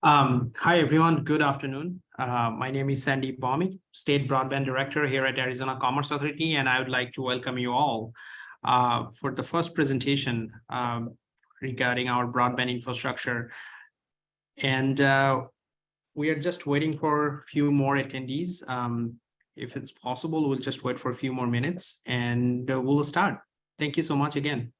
Hi, everyone. Good afternoon. My name is Sandy Bomi, State Broadband Director here at Arizona Commerce Authority, and I would like to welcome you all for the first presentation regarding our broadband infrastructure. And we are just waiting for a few more attendees. If it's possible, we'll just wait for a few more minutes and we'll start. Thank you so much again.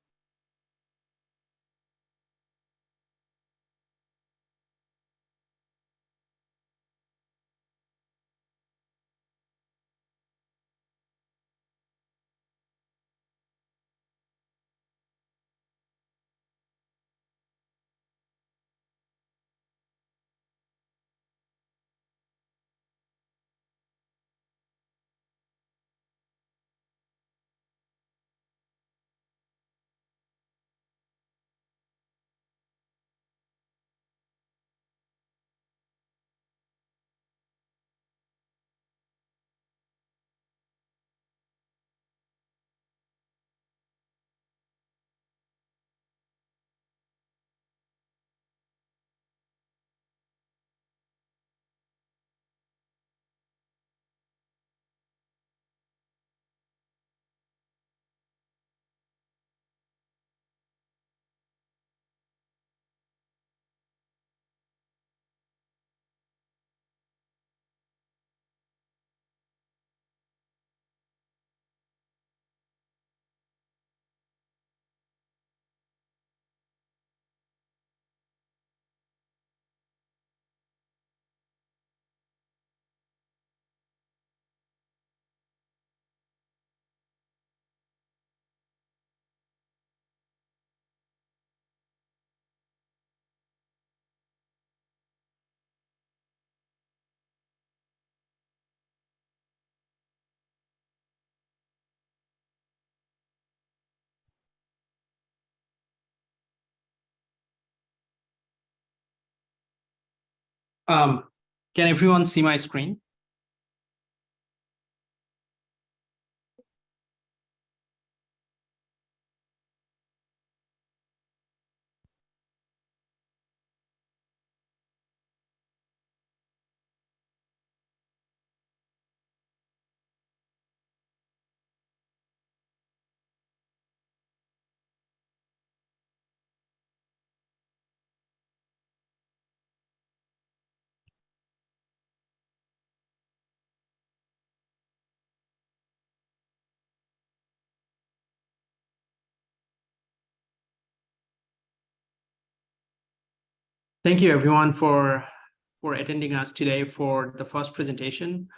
Can everyone see my screen? Thank you, everyone, for attending us today for the first presentation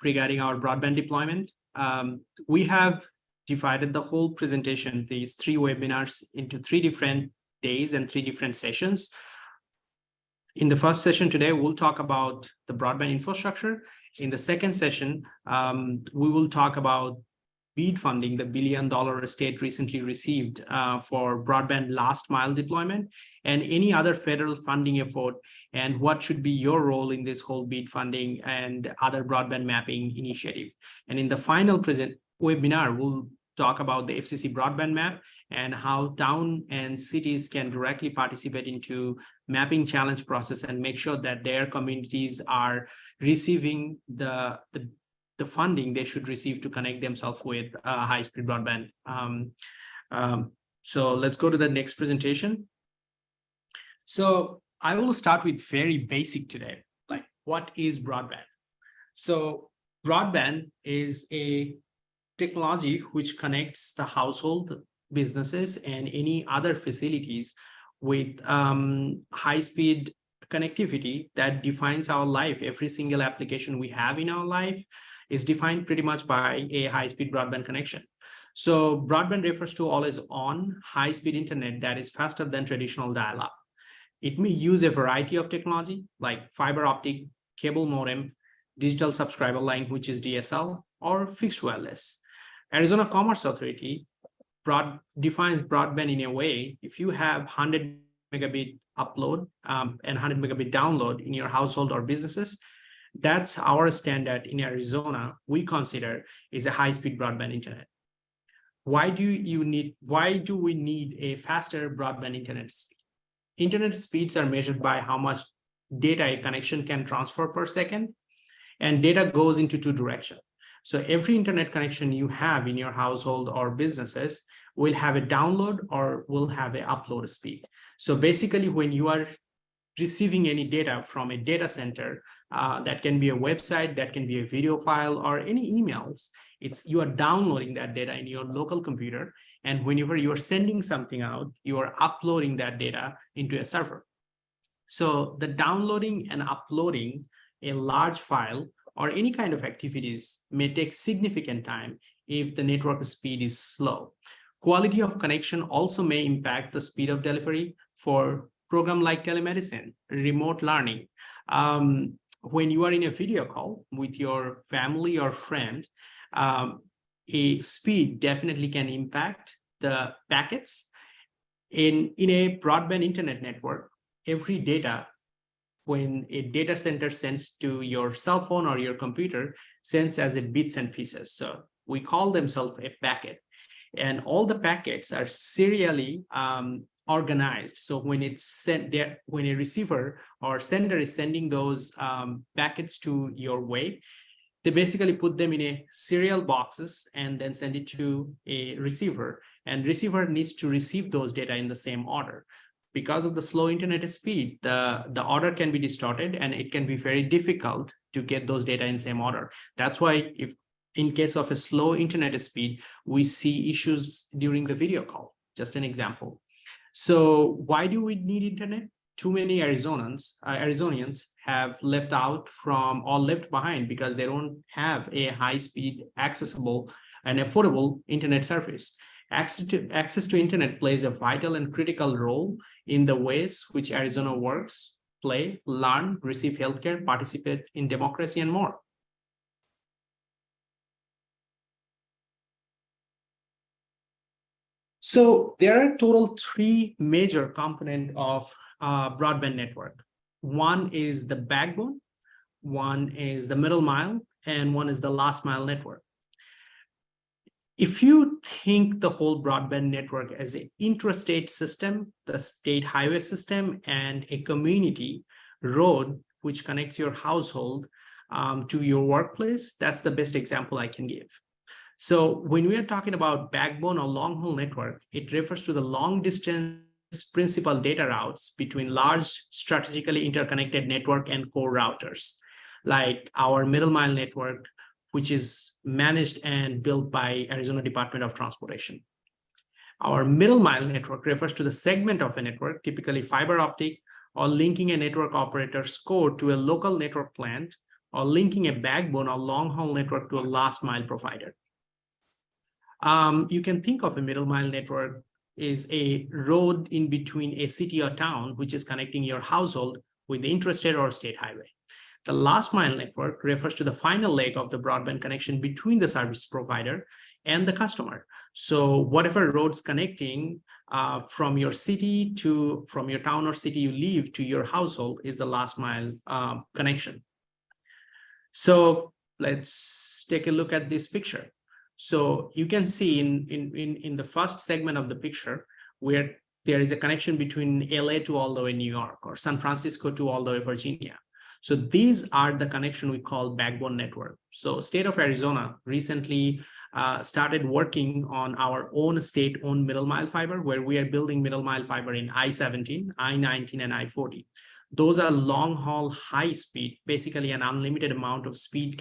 regarding our broadband deployment. We have divided the whole presentation, these three webinars, into 3 different days and 3 different sessions. In the first session today, we'll talk about the broadband infrastructure. In the second session, we will talk about BEAD funding, the $1 billion state recently received for broadband last mile deployment, and any other federal funding effort, and what should be your role in this whole BEAD funding and other broadband mapping initiative. And in the final webinar, we'll talk about the FCC broadband map and how town and cities can directly participate into mapping challenge process and make sure that their communities are receiving the funding they should receive to connect themselves with high-speed broadband. So let's go to the next presentation. So I will start with very basic today, like what is broadband? So broadband is a technology which connects the household, businesses, and any other facilities with high-speed connectivity that defines our life. Every single application we have in our life is defined pretty much by a high-speed broadband connection. So broadband refers to always on high-speed internet that is faster than traditional dial-up. It may use a variety of technology like fiber optic, cable modem, digital subscriber line, which is DSL, or fixed wireless. Arizona Commerce Authority defines broadband in a way: if you have 100 megabit upload and 100 megabit download in your household or businesses, that's our standard in Arizona. We consider is a high-speed broadband internet. Why do we need a faster broadband internet speed? Internet speeds are measured by how much data a connection can transfer per second, and data goes into two directions. So every internet connection you have in your household or businesses will have a download or will have an upload speed. So basically, when you are receiving any data from a data center, that can be a website, that can be a video file, or any emails, you are downloading that data in your local computer, and whenever you are sending something out, you are uploading that data into a server. So the downloading and uploading a large file or any kind of activities may take significant time if the network speed is slow. Quality of connection also may impact the speed of delivery for program like telemedicine, remote learning. When you are in a video call with your family or friend, a speed definitely can impact the packets. In a broadband internet network, every data, when a data center sends to your cell phone or your computer, sends as a bits and pieces. So we call themselves a packet. And all the packets are serially organized. So when it's sent there, when a receiver or sender is sending those packets to your way, they basically put them in a serial boxes and then send it to a receiver. And receiver needs to receive those data in the same order. Because of the slow internet speed, the order can be distorted, and it can be very difficult to get those data in same order. That's why if in case of a slow internet speed, we see issues during the video call. Just an example. So why do we need internet? Too many Arizonians have left out from or left behind because they don't have a high-speed, accessible, and affordable internet service. Access to internet plays a vital and critical role in the ways which Arizona works, play, learn, receive healthcare, participate in democracy, and more. So there are total three major components of broadband network. One is the backbone, one is the middle mile, and one is the last mile network. If you think the whole broadband network as an intrastate system, the state highway system, and a community road which connects your household to your workplace, that's the best example I can give. So when we are talking about backbone or long haul network, it refers to the long distance principal data routes between large strategically interconnected network and core routers, like our middle mile network, which is managed and built by Arizona Department of Transportation. Our middle mile network refers to the segment of a network, typically fiber optic, or linking a network operator's code to a local network plant, or linking a backbone or long haul network to a last mile provider. You can think of a middle mile network is a road in between a city or town, which is connecting your household with the interstate or state highway. The last mile network refers to the final leg of the broadband connection between the service provider and the customer. So whatever roads connecting from your city to, from your town or city you live to your household is the last mile connection. So let's take a look at this picture. So you can see in the first segment of the picture where there is a connection between LA to all the way New York, or San Francisco to all the way Virginia. So these are the connection we call backbone network. So state of Arizona recently started working on our own state-owned middle mile fiber, where we are building middle mile fiber in I-17, I-19, and I-40. Those are long haul, high speed, basically an unlimited amount of speed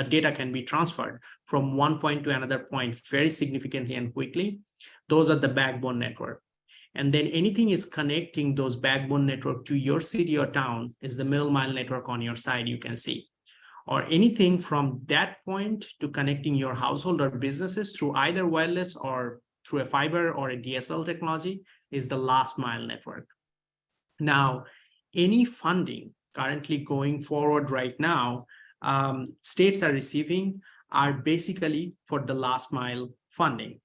data can be transferred from one point to another point very significantly and quickly. Those are the backbone network. And then anything is connecting those backbone network to your city or town is the middle mile network on your side, you can see. Or anything from that point to connecting your household or businesses through either wireless or through a fiber or a DSL technology is the last mile network. Now, any funding currently going forward right now, states are receiving are basically for the last mile funding.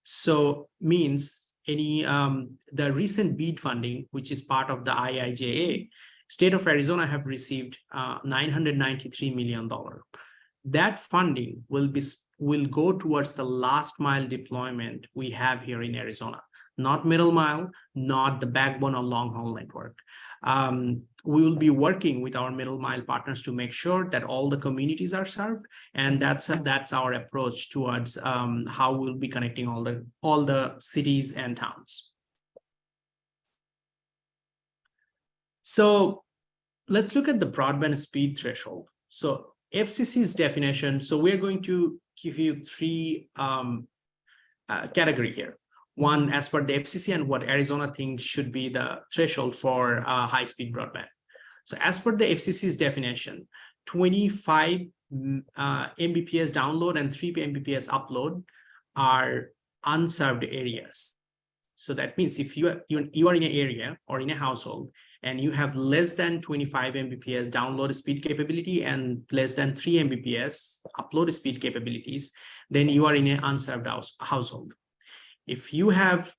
So means any the recent BEAD funding, which is part of the IIJA, state of Arizona have received $993 million. That funding will go towards the last mile deployment we have here in Arizona. not middle mile, not the backbone or long haul network. We will be working with our middle mile partners to make sure that all the communities are served, and that's our approach towards how we'll be connecting all the cities and towns. So let's look at the broadband speed threshold. So FCC's definition. So we're going to give you three category here. One, as per the FCC and what Arizona thinks should be the threshold for high-speed broadband. So as per the FCC's definition, 25 Mbps download and 3 Mbps upload are unserved areas. So that means if you are in an area or in a household and you have less than 25 Mbps download speed capability and less than 3 Mbps upload speed capabilities, then you are in an unserved household. If you have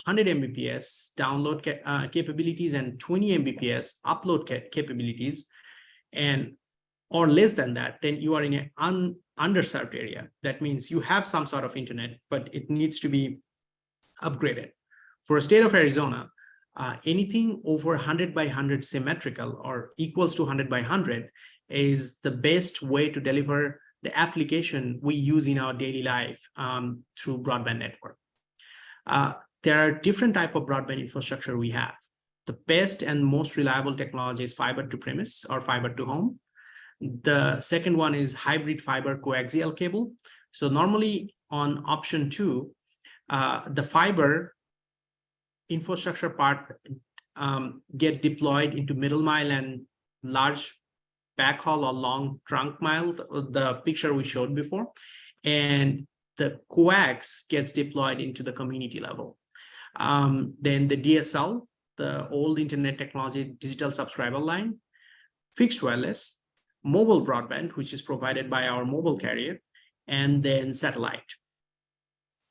100 Mbps download capabilities and 20 Mbps upload capabilities or less than that, then you are in an underserved area. That means you have some sort of internet, but it needs to be upgraded. For a state of Arizona, anything over 100 by 100 symmetrical or equals to 100 by 100 is the best way to deliver the application we use in our daily life through broadband network. There are different types of broadband infrastructure we have. The best and most reliable technology is fiber to premise or fiber to home. The second one is hybrid fiber coaxial cable. So normally on option 2, the fiber infrastructure part get deployed into middle mile and large backhaul or long trunk mile, the picture we showed before, and the coax gets deployed into the community level. Then the DSL, the old internet technology, digital subscriber line, fixed wireless, mobile broadband, which is provided by our mobile carrier, and then satellite.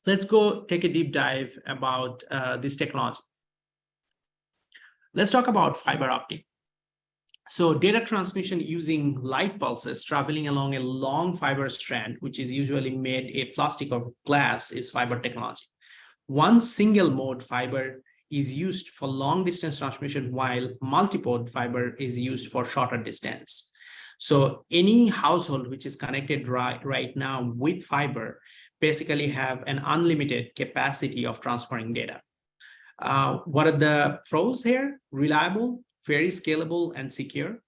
Let's go take a deep dive about this technology. Let's talk about fiber optic. So data transmission using light pulses traveling along a long fiber strand, which is usually made a plastic or glass, is fiber technology. One single mode fiber is used for long distance transmission, while multi-port fiber is used for shorter distance. So any household which is connected right now with fiber basically have an unlimited capacity of transferring data. What are the pros here? Reliable, very scalable and secure.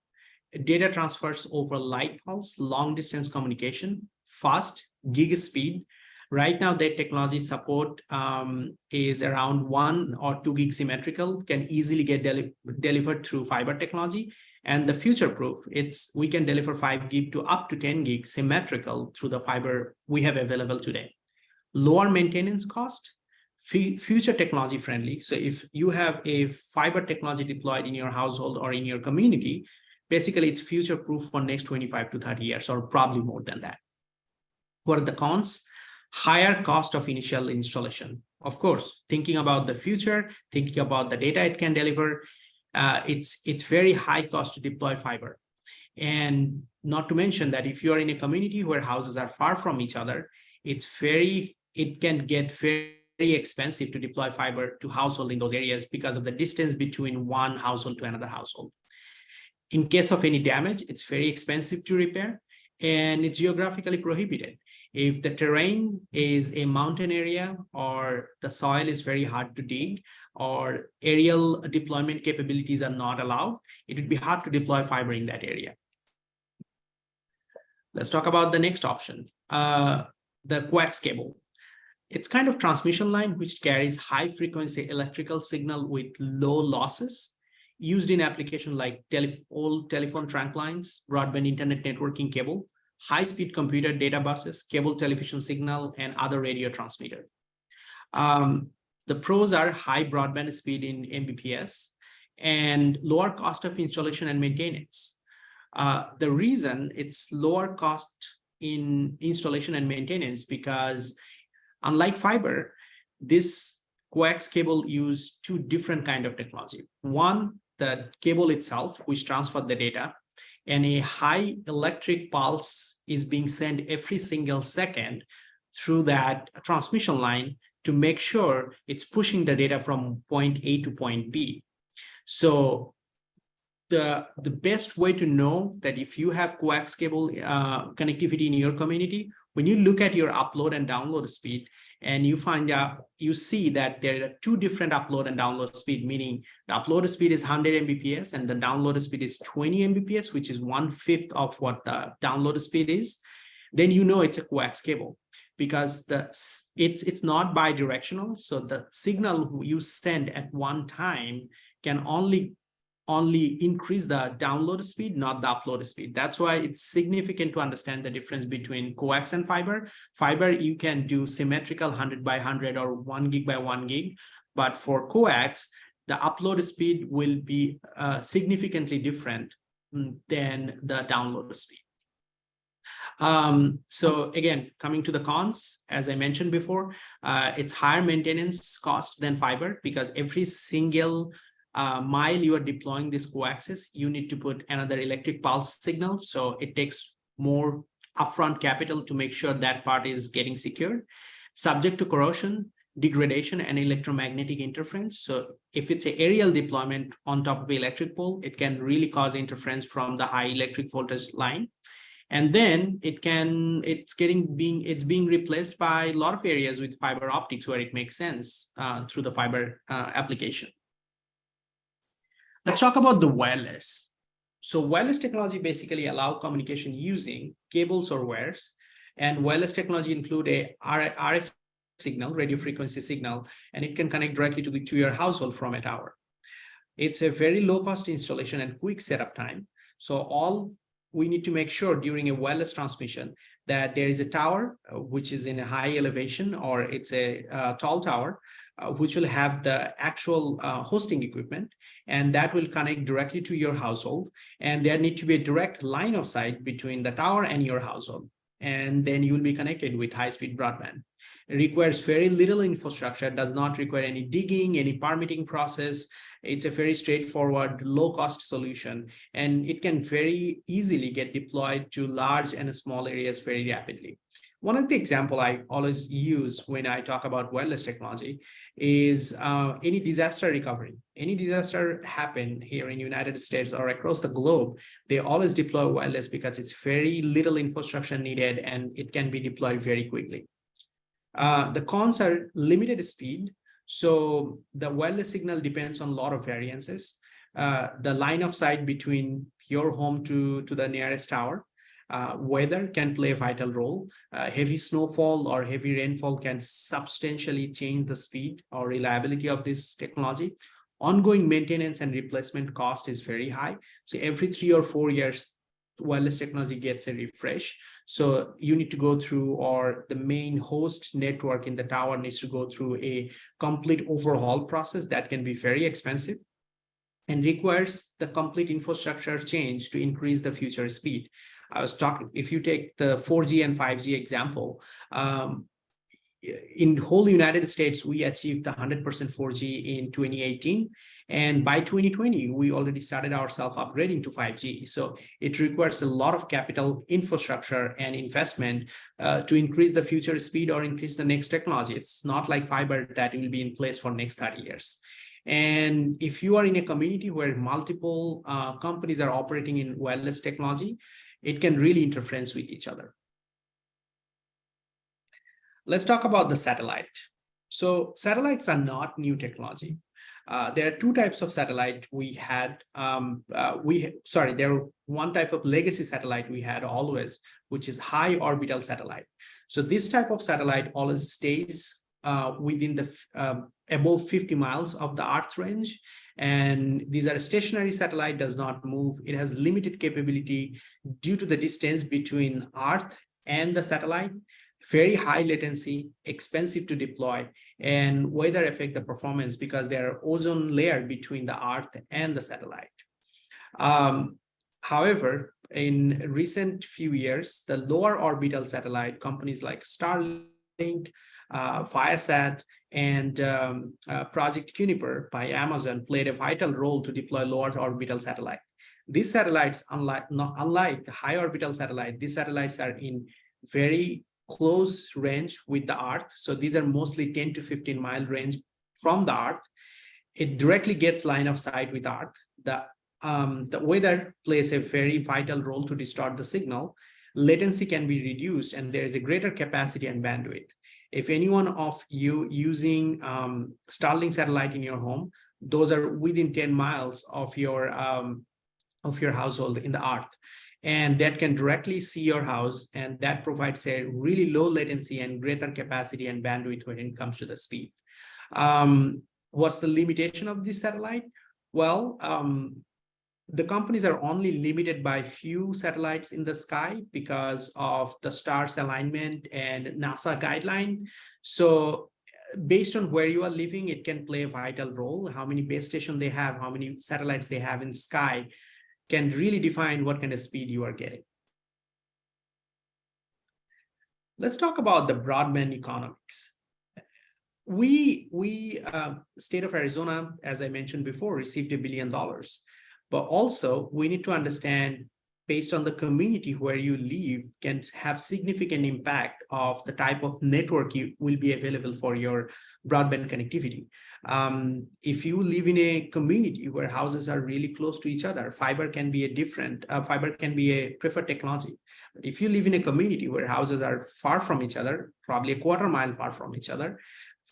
Data transfers over light pulse, long distance communication, fast, gig speed. Right now, their technology support is around 1 or 2 gig symmetrical, can easily get delivered through fiber technology. And the future proof, we can deliver 5 gig to up to 10 gig symmetrical through the fiber we have available today. Lower maintenance cost, future technology friendly. So if you have a fiber technology deployed in your household or in your community, basically it's future proof for next 25 to 30 years or probably more than that. What are the cons? Higher cost of initial installation. Of course, thinking about the future, thinking about the data it can deliver, it's very high cost to deploy fiber. And not to mention that if you're in a community where houses are far from each other, it can get very expensive to deploy fiber to household in those areas because of the distance between one household to another household. In case of any damage, it's very expensive to repair, and it's geographically prohibited. If the terrain is a mountain area or the soil is very hard to dig or aerial deployment capabilities are not allowed, it would be hard to deploy fiber in that area. Let's talk about the next option, the coax cable. It's kind of transmission line which carries high frequency electrical signal with low losses, used in application like old telephone trunk lines, broadband internet networking cable, high-speed computer data buses, cable television signal, and other radio transmitter. The pros are high broadband speed in Mbps and lower cost of installation and maintenance. The reason it's lower cost in installation and maintenance because unlike fiber, this coax cable uses 2 different kinds of technology. One, the cable itself, which transfers the data, and a high electric pulse is being sent every single second through that transmission line to make sure it's pushing the data from point A to point B. So the best way to know that if you have coax cable connectivity in your community, when you look at your upload and download speed, and you see that there are two different upload and download speed, meaning the upload speed is 100 Mbps and the download speed is 20 Mbps, which is 1/5 of what the download speed is, then you know it's a coax cable, because it's not bi-directional. So the signal you send at one time can only increase the download speed, not the upload speed. That's why it's significant to understand the difference between coax and fiber. Fiber, you can do symmetrical 100 by 100 or 1 gig by 1 gig. But for coax, the upload speed will be significantly different than the download speed. So again, coming to the cons, as I mentioned before, it's higher maintenance cost than fiber, because every single mile you are deploying this coaxes, you need to put another electric pulse signal. So it takes more upfront capital to make sure that part is getting secured. Subject to corrosion, degradation, and electromagnetic interference. So if it's an aerial deployment on top of the electric pole, it can really cause interference from the high electric voltage line. And then it's being replaced by a lot of areas with fiber optics where it makes sense through the fiber application. Let's talk about the wireless. So wireless technology basically allow communication using cables or wires, and wireless technology include a RF signal, radio frequency signal, and it can connect directly to your household from a tower. It's a very low cost installation and quick setup time. So all we need to make sure during a wireless transmission that there is a tower which is in a high elevation, or it's a tall tower, which will have the actual hosting equipment, and that will connect directly to your household. And there need to be a direct line of sight between the tower and your household. And then you will be connected with high-speed broadband. It requires very little infrastructure, does not require any digging, any permitting process. It's a very straightforward, low-cost solution, and it can very easily get deployed to large and small areas very rapidly. One of the examples I always use when I talk about wireless technology is any disaster recovery. Any disaster happen here in the United States or across the globe, they always deploy wireless because it's very little infrastructure needed and it can be deployed very quickly. The cons are limited speed. So the wireless signal depends on a lot of variances. The line of sight between your home to the nearest tower. Weather can play a vital role. Heavy snowfall or heavy rainfall can substantially change the speed or reliability of this technology. Ongoing maintenance and replacement cost is very high. So every 3 or 4 years, wireless technology gets a refresh. So you need to go through, or the main host network in the tower needs to go through a complete overhaul process that can be very expensive and requires the complete infrastructure change to increase the future speed. I was talking, if you take the 4G and 5G example, in whole United States, we achieved 100% 4G in 2018. And by 2020, we already started ourselves upgrading to 5G. So it requires a lot of capital infrastructure and investment to increase the future speed or increase the next technology. It's not like fiber that will be in place for next 30 years. And if you are in a community where multiple companies are operating in wireless technology, it can really interfere with each other. Let's talk about the satellite. So satellites are not new technology. There are two types of satellite we had. There were one type of legacy satellite we had always, which is high orbital satellite. So this type of satellite always stays within the above 50 miles of the Earth range. And these are stationary satellite, does not move. It has limited capability due to the distance between Earth and the satellite. Very high latency, expensive to deploy, and weather affect the performance because there are ozone layer between the Earth and the satellite. However, in recent few years, the lower orbital satellite companies like Starlink, Viasat, and Project Juniper by Amazon played a vital role to deploy lower orbital satellite. These satellites, unlike the high orbital satellite, these satellites are in very close range with the earth. So these are mostly 10 to 15 mile range from the earth. It directly gets line of sight with earth. The weather plays a very vital role to distort the signal. Latency can be reduced and there is a greater capacity and bandwidth. If anyone of you using Starlink satellite in your home, those are within 10 miles of your household in the earth. And that can directly see your house, and that provides a really low latency and greater capacity and bandwidth when it comes to the speed. What's the limitation of this satellite? Well, the companies are only limited by few satellites in the sky because of the stars alignment and NASA guideline. So based on where you are living, it can play a vital role. How many base stations they have, how many satellites they have in sky can really define what kind of speed you are getting. Let's talk about the broadband economics. We state of Arizona, as I mentioned before, received $1 billion. But also we need to understand, based on the community where you live, can have significant impact of the type of network you will be available for your broadband connectivity. If you live in a community where houses are really close to each other, fiber can be a preferred technology. But if you live in a community where houses are far from each other, probably a quarter mile far from each other,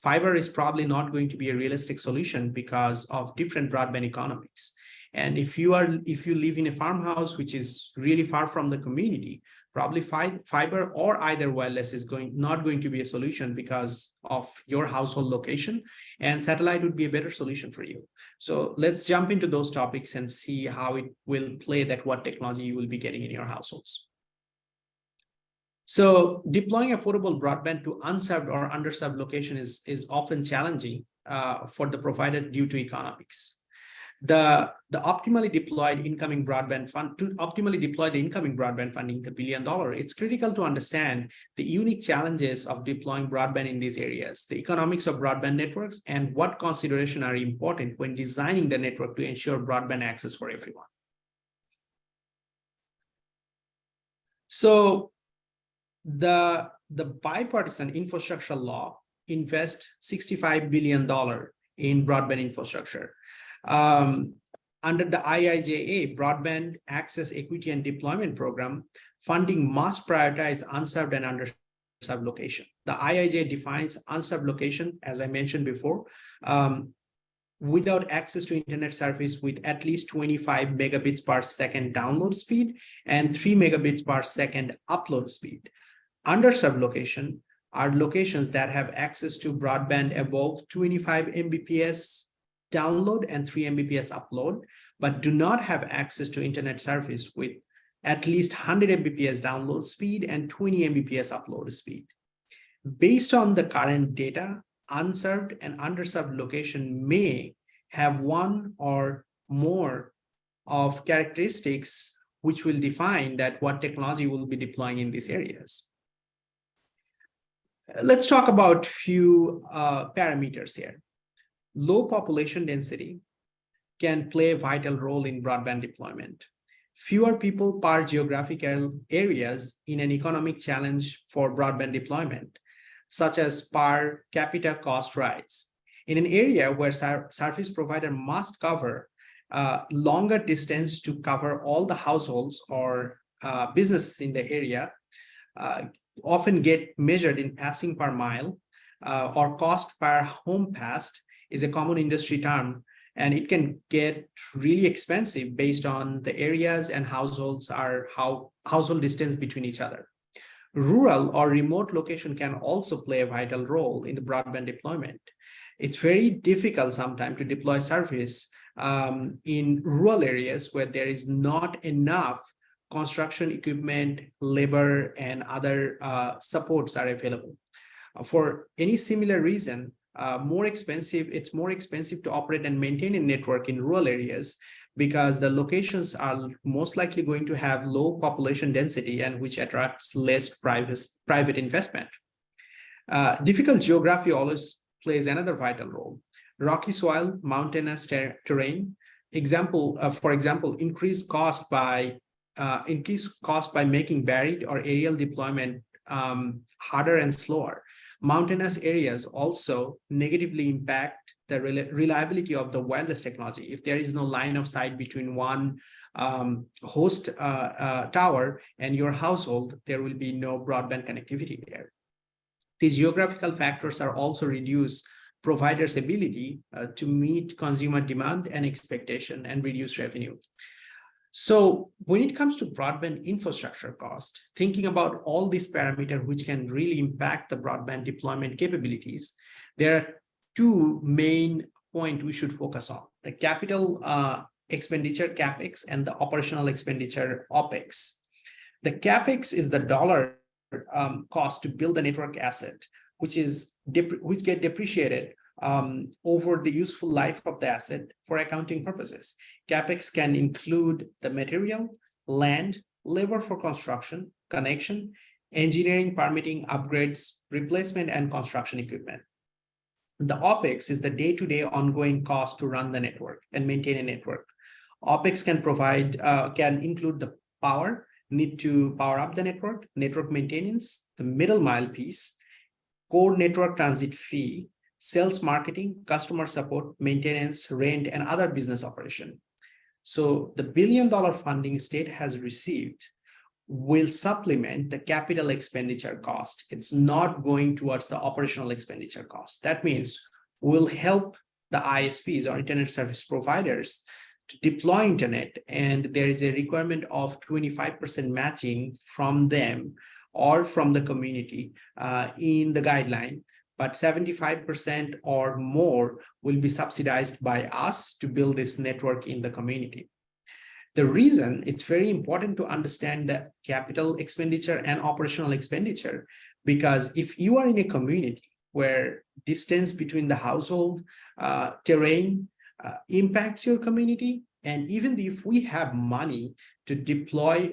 fiber is probably not going to be a realistic solution because of different broadband economics. And if you live in a farmhouse which is really far from the community, probably fiber or either wireless is not going to be a solution because of your household location, and satellite would be a better solution for you. So let's jump into those topics and see how it will play, that what technology you will be getting in your households. So deploying affordable broadband to unserved or underserved location is often challenging for the provider due to economics. The optimally deployed incoming broadband fund to optimally deploy the incoming broadband funding, the $1 billion, it's critical to understand the unique challenges of deploying broadband in these areas, the economics of broadband networks, and what considerations are important when designing the network to ensure broadband access for everyone. So the bipartisan infrastructure law invests $65 billion in broadband infrastructure. Under the IIJA Broadband Access Equity and Deployment Program, funding must prioritize unserved and underserved location. The IIJA defines unserved location, as I mentioned before, without access to internet service with at least 25 megabits per second download speed and 3 megabits per second upload speed. Underserved location are locations that have access to broadband above 25 Mbps download and 3 Mbps upload, but do not have access to internet service with at least 100 Mbps download speed and 20 Mbps upload speed. Based on the current data, unserved and underserved location may have one or more of characteristics which will define that what technology will be deploying in these areas. Let's talk about few parameters here. Low population density can play a vital role in broadband deployment. Fewer people per geographical areas in an economic challenge for broadband deployment, such as per capita cost rise. In an area where service provider must cover longer distance to cover all the households or businesses in the area, often get measured in passing per mile or cost per home passed, is a common industry term, and it can get really expensive based on the areas and household distance between each other. Rural or remote location can also play a vital role in the broadband deployment. It's very difficult sometimes to deploy service in rural areas where there is not enough construction equipment, labor, and other supports are available. For any similar reason, it's more expensive to operate and maintain a network in rural areas because the locations are most likely going to have low population density and which attracts less private investment. Difficult geography always plays another vital role. Rocky soil, mountainous terrain, for example, increased cost by making buried or aerial deployment harder and slower. Mountainous areas also negatively impact the reliability of the wireless technology. If there is no line of sight between one host tower and your household, there will be no broadband connectivity there. These geographical factors are also reduce providers' ability to meet consumer demand and expectation and reduce revenue. So when it comes to broadband infrastructure cost, thinking about all these parameters which can really impact the broadband deployment capabilities, there are two main points we should focus on: the capital expenditure, CapEx, and the operational expenditure, OpEx. The CapEx is the dollar cost to build a network asset, which get depreciated over the useful life of the asset for accounting purposes. CapEx can include the material, land, labor for construction, connection, engineering, permitting, upgrades, replacement, and construction equipment. The OpEx is the day-to-day ongoing cost to run the network and maintain a network. OpEx can include the power, need to power up the network, network maintenance, the middle mile piece, core network transit fee, sales, marketing, customer support, maintenance, rent, and other business operation. So the $1 billion funding state has received will supplement the capital expenditure cost. It's not going towards the operational expenditure cost. That means we'll help the ISPs or internet service providers to deploy internet, and there is a requirement of 25% matching from them or from the community in the guideline, but 75% or more will be subsidized by us to build this network in the community. The reason it's very important to understand the capital expenditure and operational expenditure, because if you are in a community where distance between the household, terrain impacts your community, and even if we have money to deploy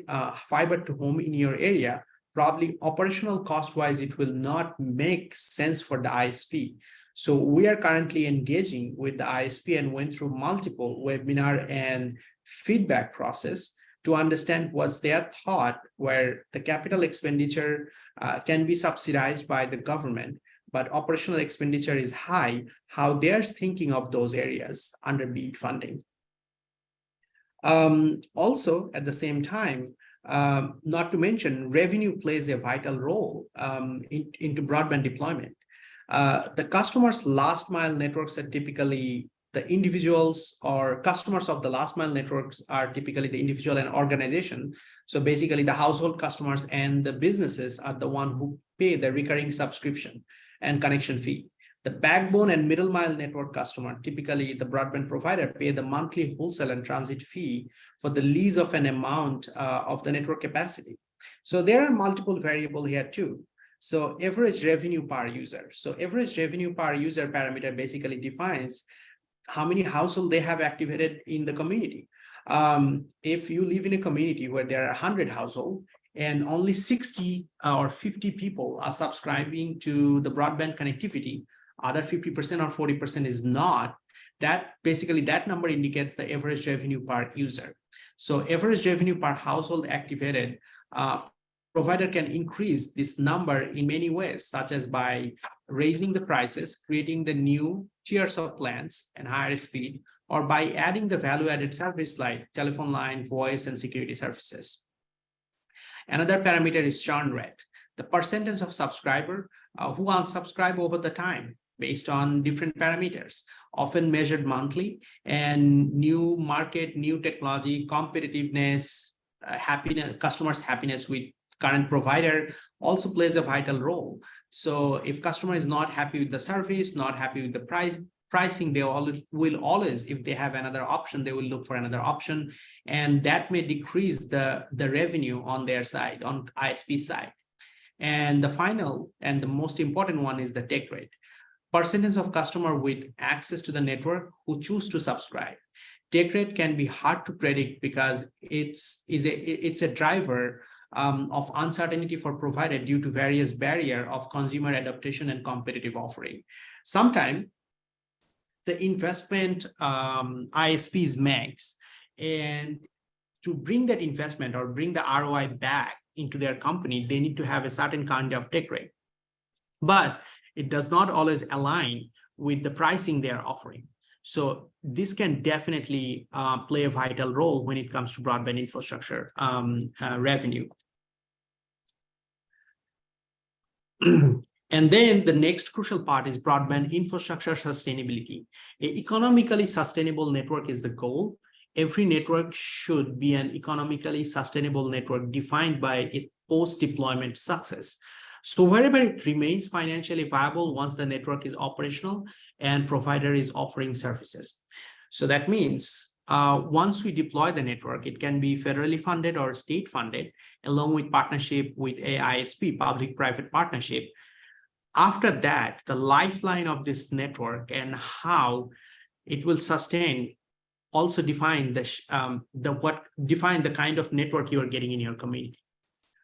fiber to home in your area, probably operational cost-wise, it will not make sense for the ISP. So we are currently engaging with the ISP and went through multiple webinar and feedback process to understand what's their thought, where the capital expenditure can be subsidized by the government, but operational expenditure is high, how they're thinking of those areas under BEAD funding. Also, at the same time, not to mention, revenue plays a vital role into broadband deployment. The customers' last mile networks are typically the individuals, or customers of the last mile networks are typically the individual and organization. So basically the household customers and the businesses are the one who pay the recurring subscription and connection fee. The backbone and middle mile network customer, typically the broadband provider, pay the monthly wholesale and transit fee for the lease of an amount of the network capacity. So there are multiple variables here too. So average revenue per user. So average revenue per user parameter basically defines how many households they have activated in the community. If you live in a community where there are 100 households and only 60 or 50 people are subscribing to the broadband connectivity, other 50% or 40% is not, that basically that number indicates the average revenue per user. So average revenue per household activated, provider can increase this number in many ways, such as by raising the prices, creating the new tiers of plans and higher speed, or by adding the value-added service like telephone line, voice, and security services. Another parameter is churn rate, the percentage of subscriber who unsubscribe over the time based on different parameters, often measured monthly, and new market, new technology, competitiveness, happiness, customers' happiness with current provider also plays a vital role. So if customer is not happy with the service, not happy with the pricing, they will always, if they have another option, they will look for another option, and that may decrease the revenue on their side, on ISP side. And the final and the most important one is the take rate, percentage of customer with access to the network who choose to subscribe. Take rate can be hard to predict because it's a driver of uncertainty for provider due to various barriers of consumer adaptation and competitive offering. Sometimes the investment ISPs makes, and to bring that investment or bring the ROI back into their company, they need to have a certain kind of take rate. But it does not always align with the pricing they are offering. So this can definitely play a vital role when it comes to broadband infrastructure revenue. And then the next crucial part is broadband infrastructure sustainability. An economically sustainable network is the goal. Every network should be an economically sustainable network defined by its post-deployment success. So wherever it remains financially viable once the network is operational and provider is offering services. So that means once we deploy the network, it can be federally funded or state funded, along with partnership with AISP, public-private partnership. After that, the lifeline of this network and how it will sustain also define the kind of network you are getting in your community.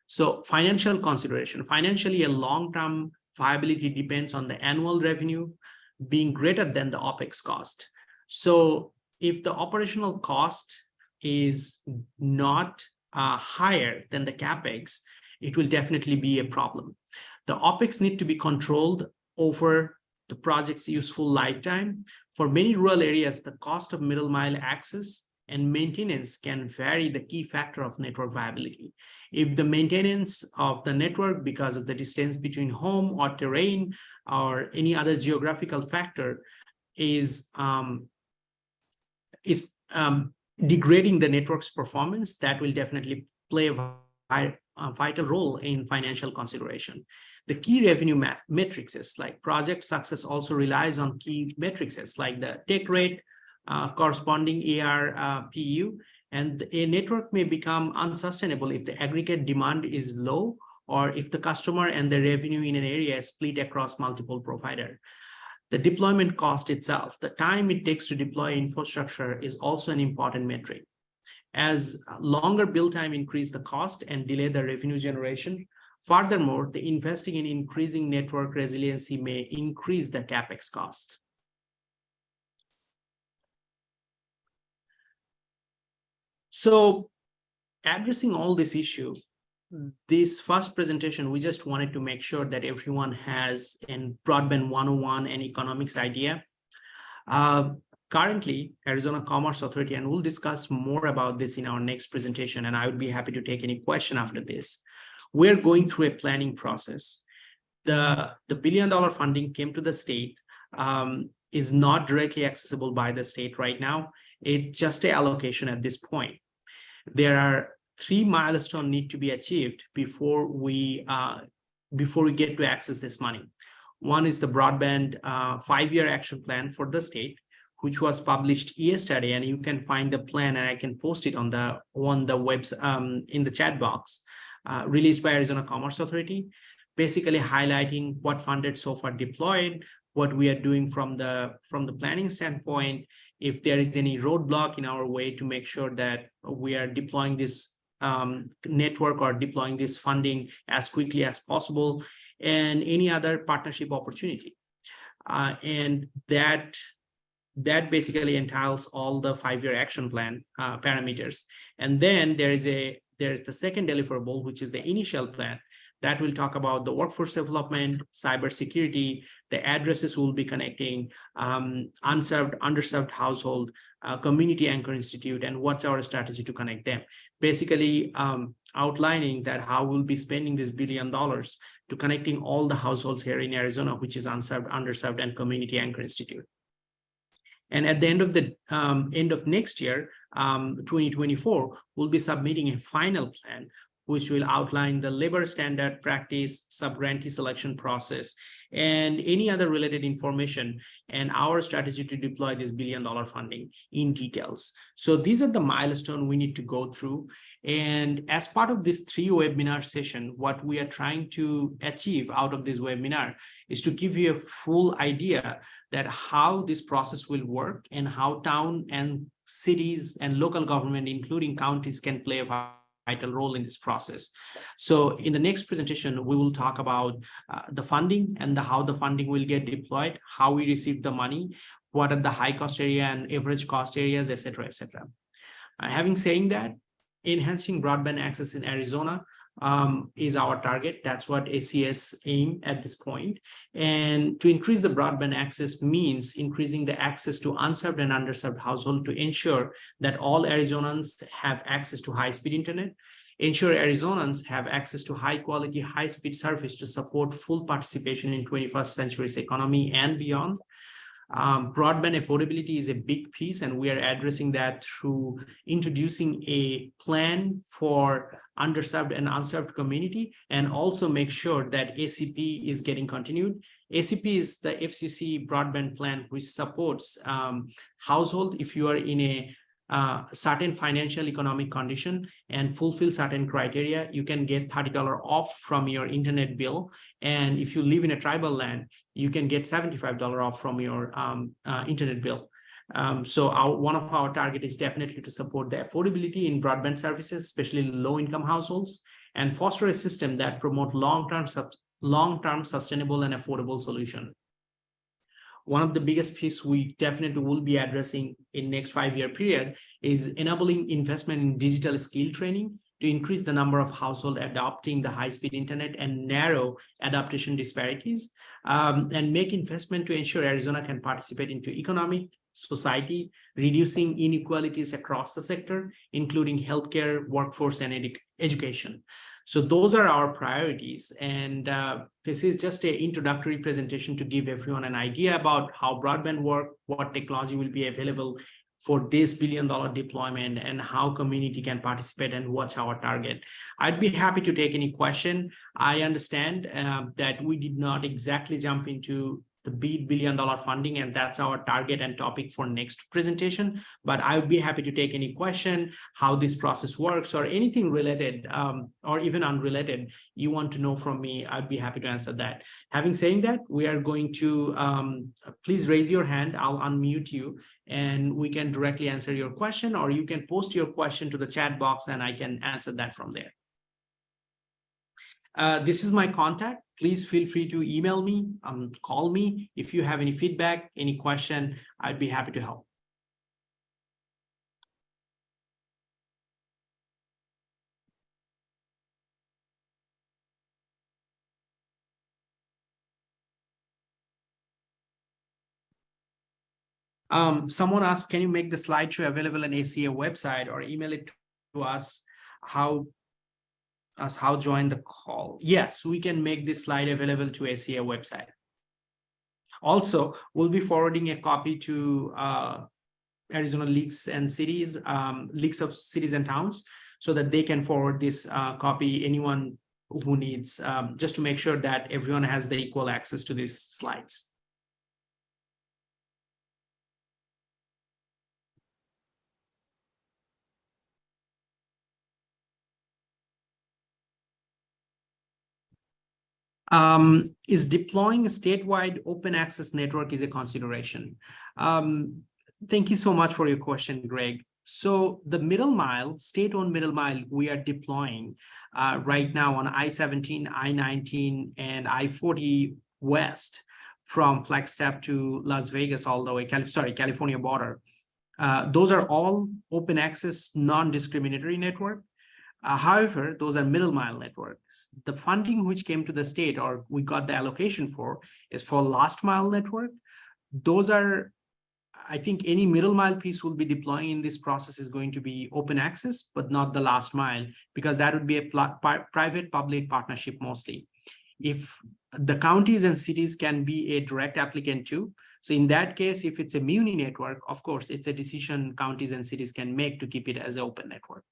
So financial consideration. Financially, a long-term viability depends on the annual revenue being greater than the OPEX cost. So if the operational cost is not higher than the CapEx, it will definitely be a problem. The OPEX need to be controlled over the project's useful lifetime. For many rural areas, the cost of middle mile access and maintenance can vary the key factor of network viability. If the maintenance of the network because of the distance between home or terrain or any other geographical factor is degrading the network's performance, that will definitely play a vital role in financial consideration. The key revenue metrics like project success also relies on key metrics like the take rate, corresponding ARPU, and a network may become unsustainable if the aggregate demand is low or if the customer and the revenue in an area is split across multiple providers. The deployment cost itself, the time it takes to deploy infrastructure, is also an important metric. As longer build time increase the cost and delay the revenue generation. Furthermore, the investing in increasing network resiliency may increase the CapEx cost. So addressing all this issue, this first presentation, we just wanted to make sure that everyone has a broadband 101 and economics idea. Currently, Arizona Commerce Authority, and we'll discuss more about this in our next presentation, and I would be happy to take any question after this. We're going through a planning process. The $1 billion funding came to the state, is not directly accessible by the state right now. It's just an allocation at this point. There are 3 milestones need to be achieved before we get to access this money. One is the broadband 5-year action plan for the state, which was published yesterday, and you can find the plan, and I can post it on the webs in the chat box, released by Arizona Commerce Authority, basically highlighting what funded so far deployed, what we are doing from the planning standpoint, if there is any roadblock in our way to make sure that we are deploying this network or deploying this funding as quickly as possible, and any other partnership opportunity. And that basically entails all the 5-year action plan parameters. And then there's the second deliverable, which is the initial plan, that will talk about the workforce development, cybersecurity, the addresses we'll be connecting, unserved, underserved household, community anchor institute, and what's our strategy to connect them. Basically outlining that how we'll be spending this $1 billion to connecting all the households here in Arizona, which is unserved, underserved, and community anchor institute. And at the end of next year, 2024, we'll be submitting a final plan, which will outline the labor standard practice, sub-grantee selection process, and any other related information, and our strategy to deploy this $1 billion funding in details. So these are the milestones we need to go through. And as part of this 3 webinar session, what we are trying to achieve out of this webinar is to give you a full idea that how this process will work and how town and cities and local government, including counties, can play a vital role in this process. So in the next presentation, we will talk about the funding and how the funding will get deployed, how we receive the money, what are the high cost area and average cost areas, etc., etc. Having saying that, enhancing broadband access in Arizona, is our target. That's what ACS aim at this point. And to increase the broadband access means increasing the access to unserved and underserved households to ensure that all Arizonans have access to high-speed internet, ensure Arizonans have access to high-quality, high-speed service to support full participation in 21st century's economy and beyond. Broadband affordability is a big piece, and we are addressing that through introducing a plan for underserved and unserved community, and also make sure that ACP is getting continued. ACP is the FCC broadband plan, which supports household if you are in a certain financial economic condition and fulfill certain criteria, you can get $30 off from your internet bill. And if you live in a tribal land, you can get $75 off from your internet bill. So one of our target is definitely to support the affordability in broadband services, especially low-income households, and foster a system that promote long-term sustainable and affordable solution. One of the biggest piece we definitely will be addressing in next 5-year period is enabling investment in digital skill training to increase the number of households adopting the high-speed internet and narrow adaptation disparities, and make investment to ensure Arizona can participate into economic, society, reducing inequalities across the sector, including healthcare, workforce, and education. So those are our priorities. And this is just an introductory presentation to give everyone an idea about how broadband works, what technology will be available for this billion-dollar deployment, and how community can participate and what's our target. I'd be happy to take any question. I understand that we did not exactly jump into the BEAD billion-dollar funding, and that's our target and topic for next presentation. But I would be happy to take any question, how this process works, or anything related or even unrelated you want to know from me. I'd be happy to answer that. Having said that, we are going to please raise your hand. I'll unmute you, and we can directly answer your question, or you can post your question to the chat box, and I can answer that from there. This is my contact. Please feel free to email me, call me. If you have any feedback, any question, I'd be happy to help. Someone asked, can you make the slideshow available on ACA website or email it to us? How join the call? Yes, we can make this slide available to ACA website. Also, we'll be forwarding a copy to Arizona leagues and cities, leagues of cities and towns, so that they can forward this copy anyone who needs, just to make sure that everyone has the equal access to these slides. Is deploying a statewide open access network is a consideration? Thank you so much for your question, Greg. So the middle mile, state-owned middle mile, we are deploying right now on I-17, I-19, and I-40 West from Flagstaff to Las Vegas, all the way, California border. Those are all open access, non-discriminatory network. However, those are middle mile networks. The funding which came to the state, or we got the allocation for, is for last mile network. Those are, I think any middle mile piece will be deploying in this process is going to be open access, but not the last mile, because that would be a private-public partnership mostly. If the counties and cities can be a direct applicant too, so in that case, if it's a muni network, of course, it's a decision counties and cities can make to keep it as an open network.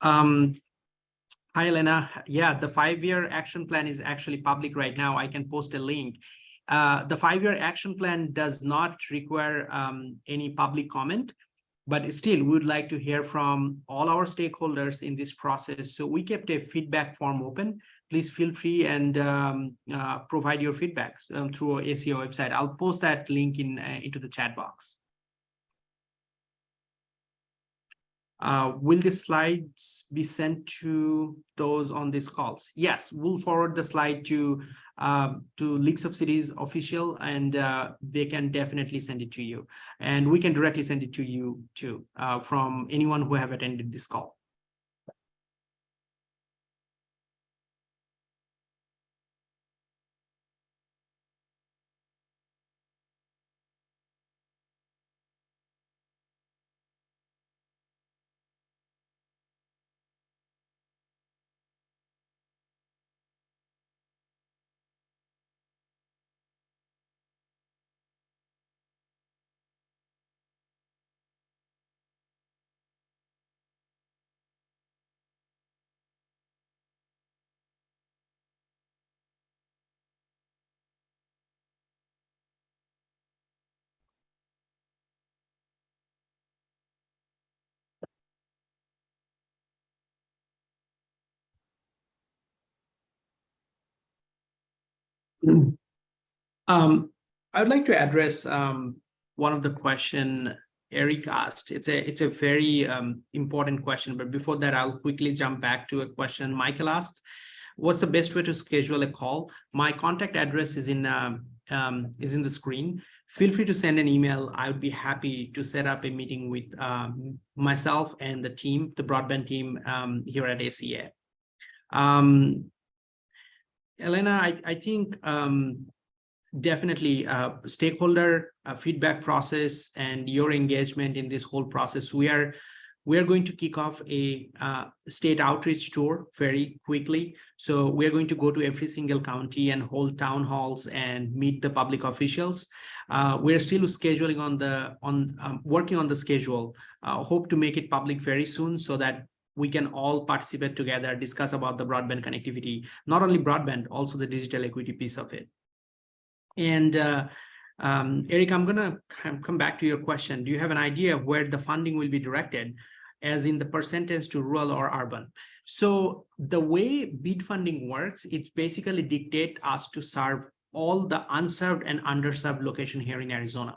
Hi, Elena. Yeah, the 5-year action plan is actually public right now. I can post a link. The 5-year action plan does not require any public comment, but still we would like to hear from all our stakeholders in this process. So we kept a feedback form open. Please feel free and provide your feedback through our ACO website. I'll post that link into the chat box. Will the slides be sent to those on these calls? Yes, we'll forward the slide to to Leagues of Cities official, and they can definitely send it to you. And we can directly send it to you too, from anyone who have attended this call. I would like to address one of the question Eric asked. It's a very important question, but before that, I'll quickly jump back to a question Michael asked. What's the best way to schedule a call? My contact address is in the screen. Feel free to send an email. I would be happy to set up a meeting with myself and the team, the broadband team here at ACA. Elena, I think definitely stakeholder feedback process and your engagement in this whole process. We are going to kick off a state outreach tour very quickly. So we're going to go to every single county and hold town halls and meet the public officials. We're still scheduling working on the schedule. Hope to make it public very soon so that we can all participate together, discuss about the broadband connectivity, not only broadband, also the digital equity piece of it. And Eric, I'm going to come back to your question. Do you have an idea of where the funding will be directed, as in the percentage to rural or urban? So the way BEAD funding works, it basically dictates us to serve all the unserved and underserved location here in Arizona.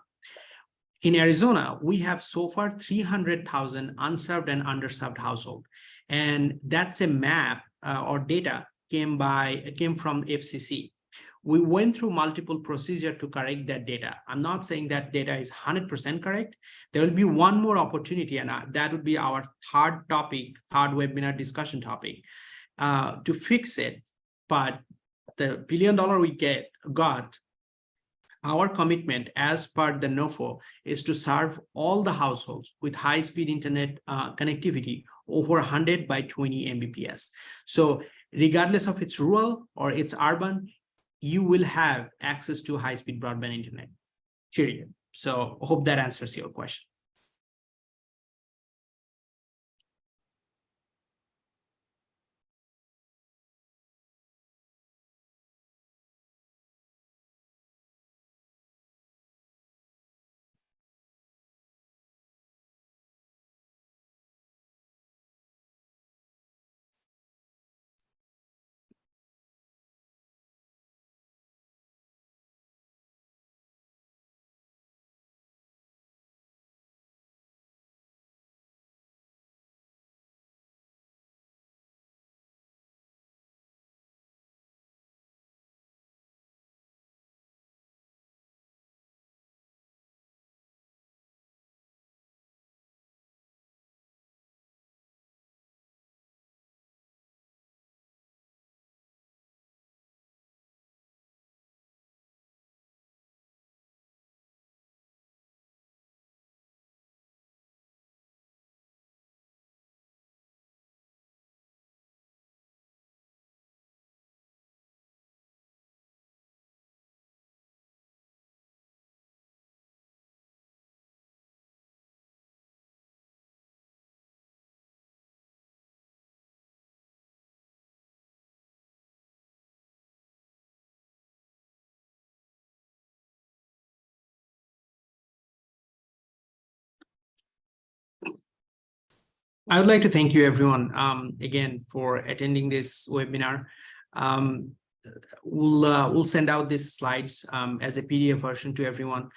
In Arizona, we have so far 300,000 unserved and underserved households. And that's a map or data came from FCC. We went through multiple procedures to correct that data. I'm not saying that data is 100% correct. There will be one more opportunity, and that would be our third webinar discussion topic, to fix it. But the $1 billion we got, our commitment as per the NOFO is to serve all the households with high-speed internet connectivity over 100 by 20 Mbps. So regardless of it's rural or it's urban, you will have access to high-speed broadband internet, period. So I hope that answers your question. I would like to thank you, everyone, again, for attending this webinar. We'll send out these slides as a PDF version to everyone.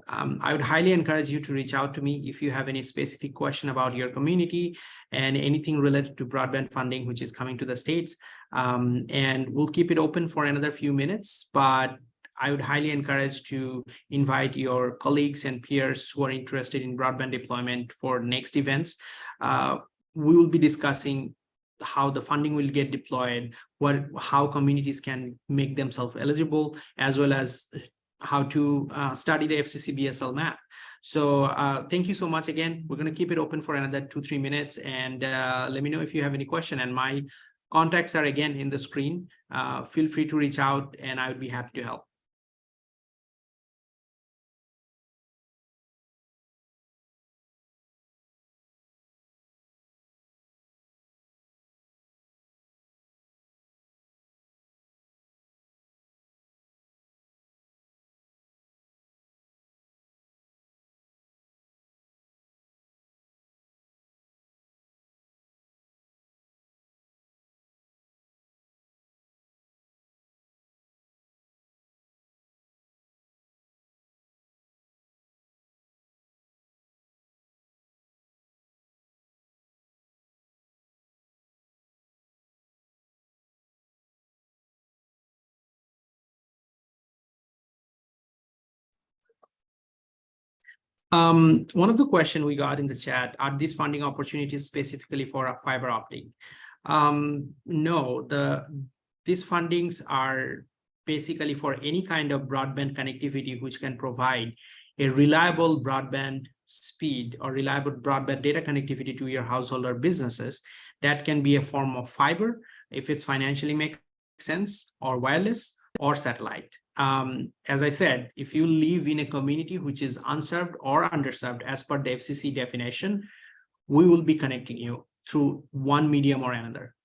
I would highly encourage you to reach out to me if you have any specific question about your community and anything related to broadband funding, which is coming to the States. And we'll keep it open for another few minutes, but I would highly encourage to invite your colleagues and peers who are interested in broadband deployment for next events. We will be discussing how the funding will get deployed, how communities can make themselves eligible, as well as how to study the FCC BSL map. So thank you so much again. We're going to keep it open for another 2-3 minutes, and let me know if you have any question. And my contacts are again in the screen. Feel free to reach out and I would be happy to help. One of the questions we got in the chat, are these funding opportunities specifically for a fiber optic? No, these fundings are basically for any kind of broadband connectivity which can provide a reliable broadband speed or reliable broadband data connectivity to your household or businesses. That can be a form of fiber if it's financially makes sense, or wireless, or satellite. As I said, if you live in a community which is unserved or underserved as per the FCC definition, we will be connecting you through one medium or another.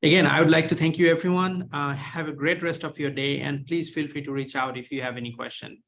Again, I would like to thank you, everyone. Have a great rest of your day, and please feel free to reach out if you have any question.